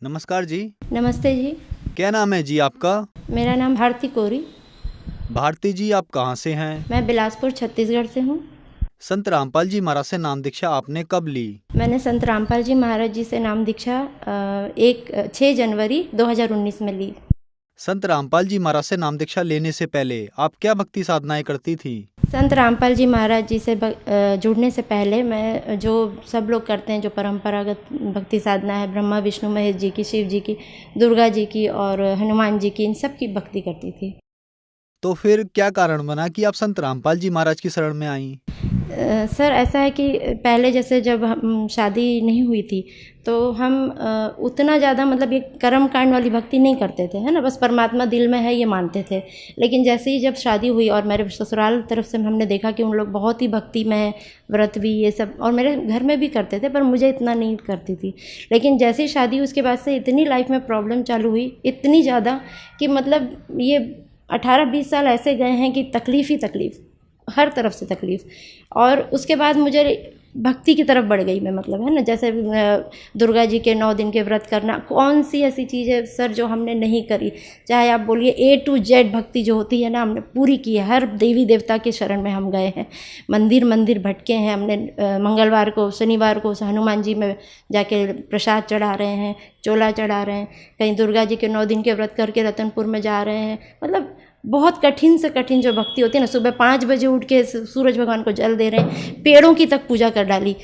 नमस्कार जी। नमस्ते जी। क्या नाम है जी आपका? मेरा नाम भारती कोरी। भारती जी, आप कहाँ से हैं? मैं बिलासपुर छत्तीसगढ़ से हूँ। संत रामपाल जी महाराज से नाम दीक्षा आपने कब ली? मैंने संत रामपाल जी महाराज जी से नाम दीक्षा 6 जनवरी 2019 में ली। संत रामपाल जी महाराज से नाम दीक्षा लेने से पहले आप क्या भक्ति साधनाएं करती थी? संत रामपाल जी महाराज जी से जुड़ने से पहले मैं जो सब लोग करते हैं, जो परंपरागत भक्ति साधना है, ब्रह्मा विष्णु महेश जी की, शिव जी की, दुर्गा जी की और हनुमान जी की, इन सब की भक्ति करती थी। तो फिर क्या कारण बना कि आप संत रामपाल जी महाराज की शरण में आईं? सर ऐसा है कि पहले जैसे जब हम शादी नहीं हुई थी तो हम उतना ज़्यादा मतलब ये कर्म कांड वाली भक्ति नहीं करते थे, है ना, बस परमात्मा दिल में है ये मानते थे। लेकिन जैसे ही जब शादी हुई और मेरे ससुराल तरफ से हमने देखा कि उन लोग बहुत ही भक्ति में है, व्रत भी ये सब, और मेरे घर में भी करते थे पर मुझे इतना नहीं करती थी। लेकिन जैसे ही शादी हुई उसके बाद से इतनी लाइफ में प्रॉब्लम चालू हुई, इतनी ज़्यादा कि मतलब ये 18-20 साल ऐसे गए हैं कि तकलीफ़ ही तकलीफ़, हर तरफ से तकलीफ़। और उसके बाद मुझे भक्ति की तरफ बढ़ गई मैं, मतलब है ना, जैसे दुर्गा जी के 9 दिन के व्रत करना, कौन सी ऐसी चीज़ है सर जो हमने नहीं करी। चाहे आप बोलिए A to Z भक्ति जो होती है ना, हमने पूरी की है। हर देवी देवता के शरण में हम गए हैं, मंदिर मंदिर भटके हैं हमने। मंगलवार को, शनिवार को हनुमान जी में जाके प्रसाद चढ़ा रहे हैं, चोला चढ़ा रहे हैं, कहीं दुर्गा जी के 9 दिन के व्रत करके रतनपुर में जा रहे हैं। मतलब बहुत कठिन से कठिन जो भक्ति होती है ना, सुबह 5 बजे उठ के सूरज भगवान को जल दे रहे हैं, पेड़ों की तक पूजा कर डाली,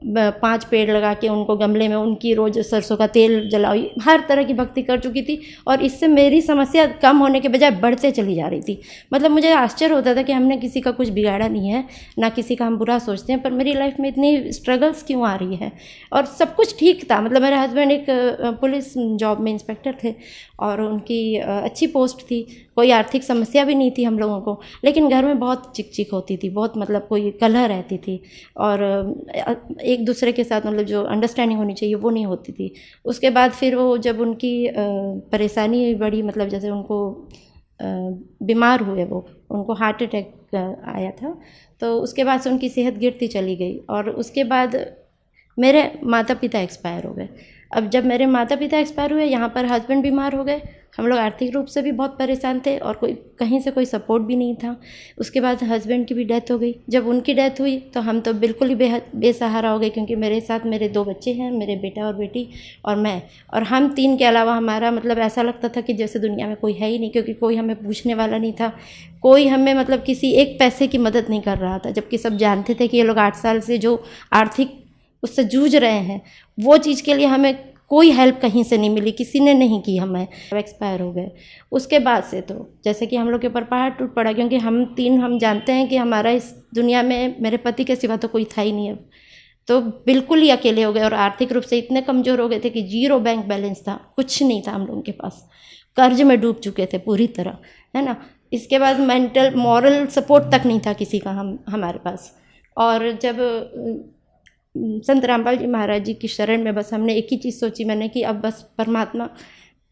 5 पेड़ लगा के उनको गमले में, उनकी रोज सरसों का तेल जलाई, हर तरह की भक्ति कर चुकी थी। और इससे मेरी समस्या कम होने के बजाय बढ़ते चली जा रही थी। मतलब मुझे आश्चर्य होता था कि हमने किसी का कुछ बिगाड़ा नहीं है, ना किसी का हम बुरा सोचते हैं, पर मेरी लाइफ में इतनी स्ट्रगल्स क्यों आ रही है। और सब कुछ ठीक था, मतलब मेरे हस्बैंड एक पुलिस जॉब में इंस्पेक्टर थे और उनकी अच्छी पोस्ट थी, कोई आर्थिक समस्या भी नहीं थी हम लोगों को। लेकिन घर में बहुत चिक चिक होती थी, बहुत मतलब कोई कलह रहती थी, और एक दूसरे के साथ मतलब जो अंडरस्टैंडिंग होनी चाहिए वो नहीं होती थी। उसके बाद फिर वो जब उनकी परेशानी बढ़ी, मतलब जैसे उनको बीमार हुए, वो उनको हार्ट अटैक आया था, तो उसके बाद से उनकी सेहत गिरती चली गई। और उसके बाद मेरे माता पिता एक्सपायर हो गए। अब जब मेरे माता पिता एक्सपायर हुए, यहाँ पर हस्बैंड बीमार हो गए, हम लोग आर्थिक रूप से भी बहुत परेशान थे और कोई कहीं से कोई सपोर्ट भी नहीं था। उसके बाद हस्बैंड की भी डेथ हो गई। जब उनकी डेथ हुई तो हम तो बिल्कुल ही बेहद बेसहारा हो गए, क्योंकि मेरे साथ मेरे 2 बच्चे हैं, मेरे बेटा और बेटी और मैं, और हम 3 के अलावा हमारा मतलब ऐसा लगता था कि जैसे दुनिया में कोई है ही नहीं, क्योंकि कोई हमें पूछने वाला नहीं था, कोई हमें मतलब किसी एक पैसे की मदद नहीं कर रहा था। जबकि सब जानते थे कि ये लोग 8 साल से जो आर्थिक उससे जूझ रहे हैं, वो चीज़ के लिए हमें कोई हेल्प कहीं से नहीं मिली, किसी ने नहीं की। हमें एक्सपायर हो गए। उसके बाद से तो जैसे कि हम लोग के ऊपर पहाड़ टूट पड़ा, क्योंकि हम जानते हैं कि हमारा इस दुनिया में मेरे पति के सिवा तो कोई था ही नहीं अब। तो बिल्कुल ही अकेले हो गए और आर्थिक रूप से इतने कमज़ोर हो गए थे कि 0 बैंक बैलेंस था, कुछ नहीं था हम लोगों के पास, कर्ज में डूब चुके थे पूरी तरह, है ना। इसके बाद मेंटल मॉरल सपोर्ट तक नहीं था किसी का हमारे पास। और जब संत रामपाल जी महाराज जी की शरण में बस हमने एक ही चीज़ सोची मैंने कि अब बस परमात्मा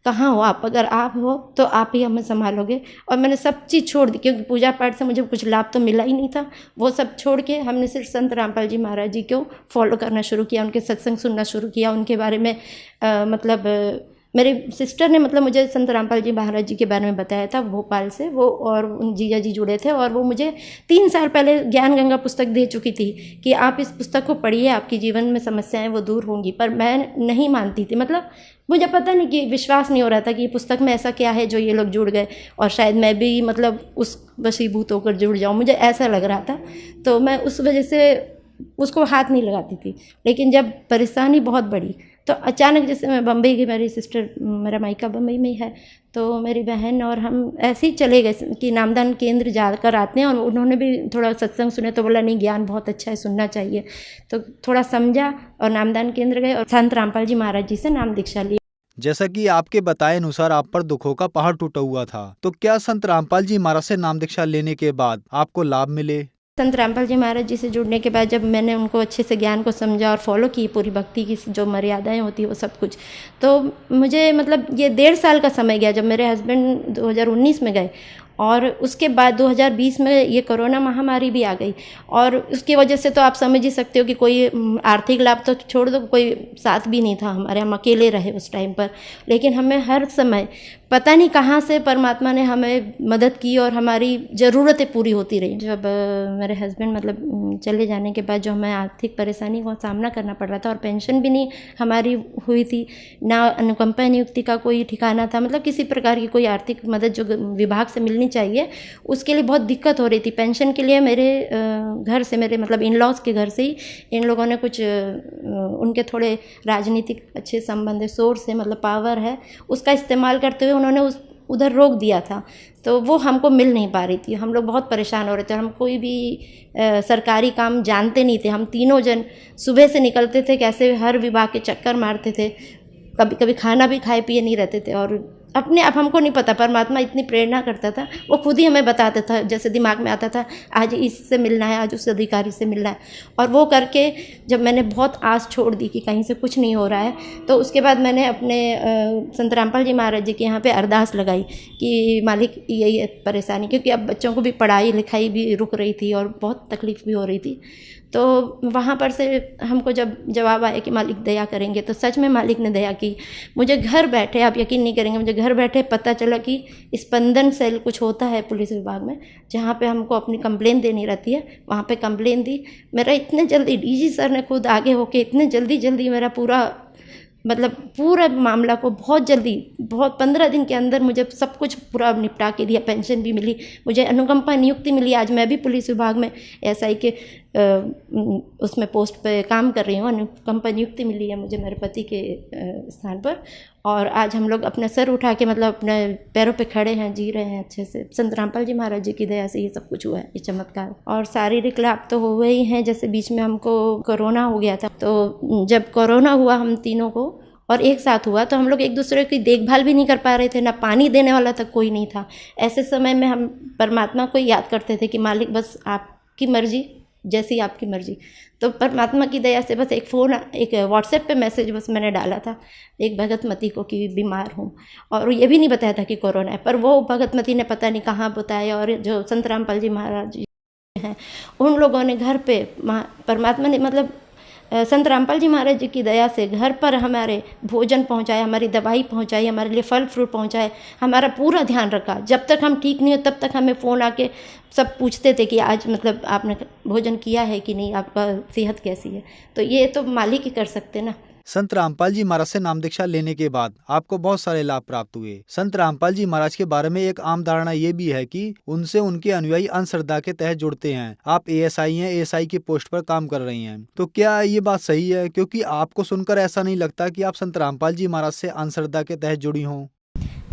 कहाँ हो आप, अगर आप हो तो आप ही हमें संभालोगे। और मैंने सब चीज़ छोड़ दी, क्योंकि पूजा पाठ से मुझे कुछ लाभ तो मिला ही नहीं था। वो सब छोड़ के हमने सिर्फ संत रामपाल जी महाराज जी को फॉलो करना शुरू किया, उनके सत्संग सुनना शुरू किया, उनके बारे में मतलब मेरे सिस्टर ने मतलब मुझे संत रामपाल जी महाराज जी के बारे में बताया था भोपाल से, वो और जीजा जी जुड़े थे, और वो मुझे 3 साल पहले ज्ञान गंगा पुस्तक दे चुकी थी कि आप इस पुस्तक को पढ़िए, आपकी जीवन में समस्याएं वो दूर होंगी। पर मैं नहीं मानती थी, मतलब मुझे पता नहीं कि विश्वास नहीं हो रहा था कि ये पुस्तक में ऐसा क्या है जो ये लोग जुड़ गए, और शायद मैं भी मतलब उस वशीभूत होकर जुड़ जाऊँ, मुझे ऐसा लग रहा था। तो मैं उस वजह से उसको हाथ नहीं लगाती थी। लेकिन जब परेशानी बहुत बढ़ी तो अचानक, जैसे मैं बम्बई की, मेरी सिस्टर, मेरा मायका बम्बई में ही है, तो मेरी बहन और हम ऐसे ही चले गए कि नामदान केंद्र जाकर आते हैं, और उन्होंने भी थोड़ा सत्संग सुने तो बोला नहीं, ज्ञान बहुत अच्छा है, सुनना चाहिए। तो थोड़ा समझा और नामदान केंद्र गए और संत रामपाल जी महाराज जी से नाम दीक्षा ली। जैसा कि आपके बताए अनुसार आप पर दुखों का पहाड़ टूटा हुआ था, तो क्या संत रामपाल जी महाराज से नाम दीक्षा लेने के बाद आपको लाभ मिले? संत रामपाल जी महाराज जी से जुड़ने के बाद जब मैंने उनको अच्छे से ज्ञान को समझा और फॉलो की, पूरी भक्ति की जो मर्यादाएं होती है वो सब कुछ, तो मुझे मतलब ये 1.5 साल का समय गया। जब मेरे हस्बैंड 2019 में गए और उसके बाद 2020 में ये कोरोना महामारी भी आ गई, और उसकी वजह से तो आप समझ ही सकते हो कि कोई आर्थिक लाभ तो छोड़ दो, कोई साथ भी नहीं था हमारे, हम अकेले रहे उस टाइम पर। लेकिन हमें हर समय पता नहीं कहाँ से परमात्मा ने हमें मदद की और हमारी ज़रूरतें पूरी होती रही। जब मेरे हस्बैंड मतलब चले जाने के बाद जो हमें आर्थिक परेशानी का सामना करना पड़ रहा था, और पेंशन भी नहीं हमारी हुई थी, ना अनुकंपा नियुक्ति का कोई ठिकाना था, मतलब किसी प्रकार की कोई आर्थिक मदद जो विभाग से मिलनी चाहिए उसके लिए बहुत दिक्कत हो रही थी। पेंशन के लिए मेरे घर से, मेरे मतलब इन लॉज के घर से ही इन लोगों ने कुछ उनके थोड़े राजनीतिक अच्छे संबंध है, सोर्स है, मतलब पावर है, उसका इस्तेमाल करते हुए उन्होंने उधर रोक दिया था, तो वो हमको मिल नहीं पा रही थी। हम लोग बहुत परेशान हो रहे थे, हम कोई भी सरकारी काम जानते नहीं थे। हम तीनों जन सुबह से निकलते थे, कैसे हर विभाग के चक्कर मारते थे, कभी कभी खाना भी खाए पिए नहीं रहते थे, और अपने आप हमको नहीं पता, परमात्मा इतनी प्रेरणा करता था, वो खुद ही हमें बताता था, जैसे दिमाग में आता था आज इससे मिलना है, आज उस अधिकारी से मिलना है। और वो करके जब मैंने बहुत आस छोड़ दी कि कहीं से कुछ नहीं हो रहा है, तो उसके बाद मैंने अपने संत रामपाल जी महाराज जी के यहाँ पे अरदास लगाई कि मालिक यही है परेशानी, क्योंकि अब बच्चों को भी पढ़ाई लिखाई भी रुक रही थी और बहुत तकलीफ भी हो रही थी। तो वहाँ पर से हमको जब जवाब आया कि मालिक दया करेंगे, तो सच में मालिक ने दया की। मुझे घर बैठे, आप यकीन नहीं करेंगे, मुझे घर बैठे पता चला कि स्पंदन सेल कुछ होता है पुलिस विभाग में, जहाँ पे हमको अपनी कंप्लेन देनी रहती है, वहाँ पे कंप्लेन दी। मेरा इतने जल्दी डीजी सर ने खुद आगे होके इतने जल्दी मेरा पूरा मामला को बहुत जल्दी, बहुत 15 दिन के अंदर मुझे सब कुछ पूरा निपटा के दिया। पेंशन भी मिली, मुझे अनुकंपा नियुक्ति मिली। आज मैं भी पुलिस विभाग में एसआई के उसमें पोस्ट पे काम कर रही हूँ। अनुकंपा नियुक्ति मिली है मुझे मेरे पति के स्थान पर, और आज हम लोग अपना सर उठा के मतलब अपने पैरों पे खड़े हैं, जी रहे हैं अच्छे से। संत रामपाल जी महाराज जी की दया से ये सब कुछ हुआ है, ये चमत्कार। और शारीरिक लाभ तो हुए ही हैं, जैसे बीच में हमको कोरोना हो गया था, तो जब कोरोना हुआ हम तीनों को और एक साथ हुआ, तो हम लोग एक दूसरे की देखभाल भी नहीं कर पा रहे थे, ना पानी देने वाला तक कोई नहीं था। ऐसे समय में हम परमात्मा को याद करते थे कि मालिक बस आपकी मर्जी, जैसी आपकी मर्जी। तो परमात्मा की दया से बस एक व्हाट्सएप पे मैसेज बस मैंने डाला था एक भगतमती को कि बीमार हूँ, और ये भी नहीं बताया था कि कोरोना है, पर वो भगतमती ने पता नहीं कहाँ बताया, और जो संत रामपाल जी महाराज जी हैं उन लोगों ने घर पे, परमात्मा ने मतलब संत रामपाल जी महाराज जी की दया से घर पर हमारे भोजन पहुंचाए, हमारी दवाई पहुंचाई, हमारे लिए फल फ्रूट पहुंचाए, हमारा पूरा ध्यान रखा। जब तक हम ठीक नहीं हो तब तक हमें फ़ोन आके सब पूछते थे कि आज मतलब आपने भोजन किया है कि नहीं, आपका सेहत कैसी है। तो ये तो मालिक ही कर सकते ना। संत रामपाल जी महाराज से नाम दीक्षा लेने के बाद आपको बहुत सारे लाभ प्राप्त हुए। संत रामपाल जी महाराज के बारे में एक आम धारणा ये भी है कि उनसे उनके अनुयायी अंधश्रद्धा के तहत जुड़ते हैं। आप एएसआई हैं, एएसआई की पोस्ट पर काम कर रही हैं, तो क्या ये बात सही है? क्योंकि आपको सुनकर ऐसा नहीं लगता कि आप संत रामपाल जी महाराज से अंधश्रद्धा के तहत जुड़ी हों।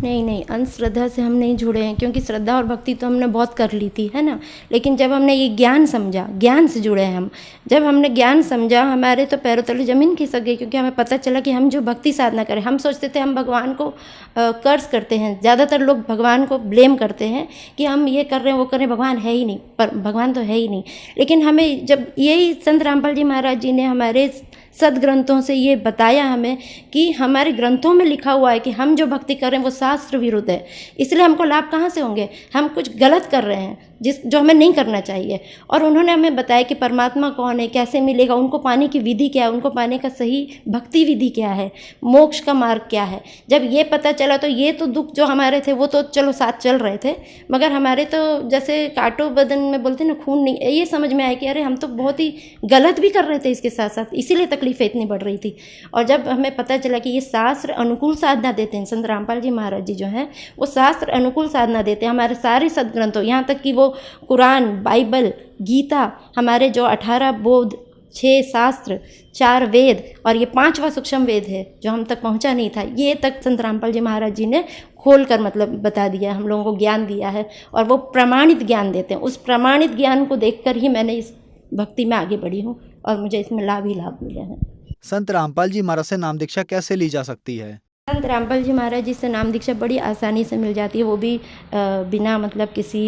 नहीं, अंधश्रद्धा से हम नहीं जुड़े हैं, क्योंकि श्रद्धा और भक्ति तो हमने बहुत कर ली थी, है ना। लेकिन जब हमने ये ज्ञान समझा, ज्ञान से जुड़े हैं हम। जब हमने ज्ञान समझा, हमारे तो पैरों तले जमीन खिसक गई, क्योंकि हमें पता चला कि हम जो भक्ति साधना करें, हम सोचते थे हम भगवान को कर्ज करते हैं। ज़्यादातर लोग भगवान को ब्लेम करते हैं कि हम ये कर रहे हैं, वो कर रहे हैं, भगवान है ही नहीं, पर भगवान तो है ही नहीं। लेकिन हमें जब यही संत रामपाल जी महाराज जी ने हमारे सदग्रंथों से ये बताया हमें कि हमारे ग्रंथों में लिखा हुआ है कि हम जो भक्ति कर रहे हैं वो शास्त्र विरुद्ध है, इसलिए हमको लाभ कहाँ से होंगे, हम कुछ गलत कर रहे हैं जो हमें नहीं करना चाहिए। और उन्होंने हमें बताया कि परमात्मा कौन है, कैसे मिलेगा, उनको पाने की विधि क्या है, उनको पाने का सही भक्ति विधि क्या है, मोक्ष का मार्ग क्या है। जब ये पता चला तो ये तो दुख जो हमारे थे वो तो चलो साथ चल रहे थे, मगर हमारे तो जैसे कांटो बदन में बोलते ना, खून नहीं, ये समझ में आया कि अरे हम तो बहुत ही गलत भी कर रहे थे इसके साथ साथ, इसीलिए तकलीफें इतनी बढ़ रही थी। और जब हमें पता चला कि ये शास्त्र अनुकूल साधना देते हैं, संत रामपाल जी महाराज जी जो हैं वो शास्त्र अनुकूल साधना देते हैं। हमारे सारे सदग्रंथों, यहाँ तक कि वो कुरान, बाइबल, गीता, हमारे जो 18 बोध, 6 शास्त्र, 4 वेद और ये 5वां सूक्ष्म वेद है जो हम तक पहुंचा नहीं था, ये तक संत रामपाल जी महाराज जी ने खोल कर मतलब बता दिया, हम लोगों को ज्ञान दिया है। और वो प्रमाणित ज्ञान देते हैं, उस प्रमाणित ज्ञान को देखकर ही मैंने इस भक्ति में आगे बढ़ी हूँ और मुझे इसमें लाभ ही लाभ मिले हैं। संत रामपाल जी महाराज से नाम दीक्षा कैसे ली जा सकती है? संत रामपाल जी महाराज जी से नाम दीक्षा बड़ी आसानी से मिल जाती है, वो भी बिना मतलब किसी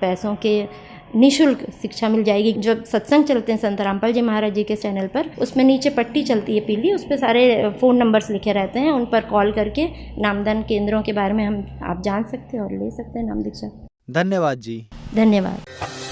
पैसों के निःशुल्क शिक्षा मिल जाएगी। जो सत्संग चलते हैं संत रामपाल जी महाराज जी के चैनल पर, उसमें नीचे पट्टी चलती है पीली, उस पर सारे फ़ोन नंबर्स लिखे रहते हैं, उन पर कॉल करके नामदान केंद्रों के बारे में आप जान सकते हैं और ले सकते हैं नाम दीक्षा। धन्यवाद जी। धन्यवाद।